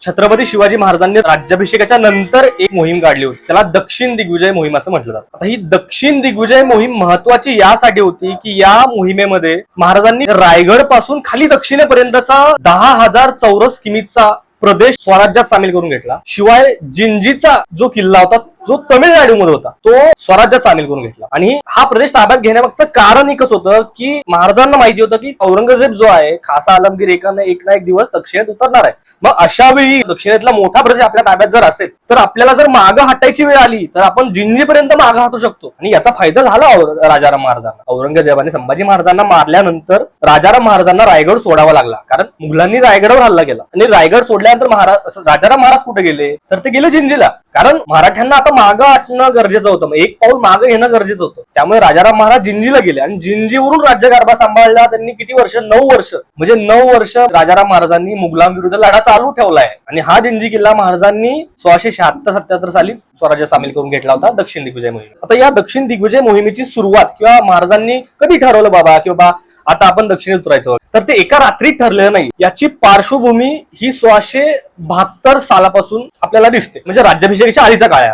छत्रपती शिवाजी महाराजांनी राज्याभिषेकाच्या नंतर एक मोहीम काढली होती, त्याला दक्षिण दिग्विजय मोहीम असं म्हटलं जातं. आता ही दक्षिण दिग्विजय मोहीम महत्वाची यासाठी होती की या मोहिमेमध्ये महाराजांनी रायगड पासून खाली दक्षिणेपर्यंतचा 10,000 चौरस किमीचा प्रदेश स्वराज्यात सामील करून घेतला. शिवाय जिंजीचा जो किल्ला होता जो तमिळनाडूमध्ये होता तो स्वराज्यात सामील करून घेतला. आणि हा प्रदेश ताब्यात घेण्यामागचं कारण एकच होतं की महाराजांना माहिती होतं की औरंगजेब जो आहे, खासा आलमगीर एक ना एक दिवस दक्षिणेत उतरणार आहे. मग अशा वेळी दक्षिणेतला मोठा प्रदेश आपल्या ताब्यात जर असेल तर आपल्याला जर मागं हटायची वेळ आली तर आपण जिंजीपर्यंत मागं हटू शकतो. आणि याचा फायदा झाला राजाराम महाराजांना. औरंगजेबाने संभाजी महाराजांना मारल्यानंतर राजाराम महाराजांना रायगड सोडावा लागला, कारण मुघलांनी रायगडवर हल्ला केला. आणि रायगड सोडल्यानंतर राजाराम महाराज कुठे गेले तर ते गेले जिंजीला, कारण मराठ्यांना आता मागं हटणं गरजेचं होतं, एक पाऊल मागं घेणं गरजेचं होतं. त्यामुळे राजाराम महाराज जिंजीला गेले आणि जिंजीवरून राज्यकारभार सांभाळला त्यांनी. किती वर्ष? 9 वर्ष. म्हणजे 9 वर्ष राजाराम महाराजांनी मुघलांविरुद्ध लढा चालू ठेवलाय. आणि हा जिंजी किल्ला महाराजांनी 1676-77 साली स्वराज्य सामील करून घेतला होता, दक्षिण दिग्विजय मोहीम. आता या दक्षिण दिग्विजय मोहिमेची सुरुवात किंवा महाराजांनी कधी ठरवलं बाबा की बाबा आता आपण दक्षिणेत उतरायचं, तर ते एका रात्रीत ठरलेलं नाही. याची पार्श्वभूमी ही 1672 सालापासून आपल्याला दिसते, म्हणजे राज्याभिषेकाच्या आधीचा काळ आहे.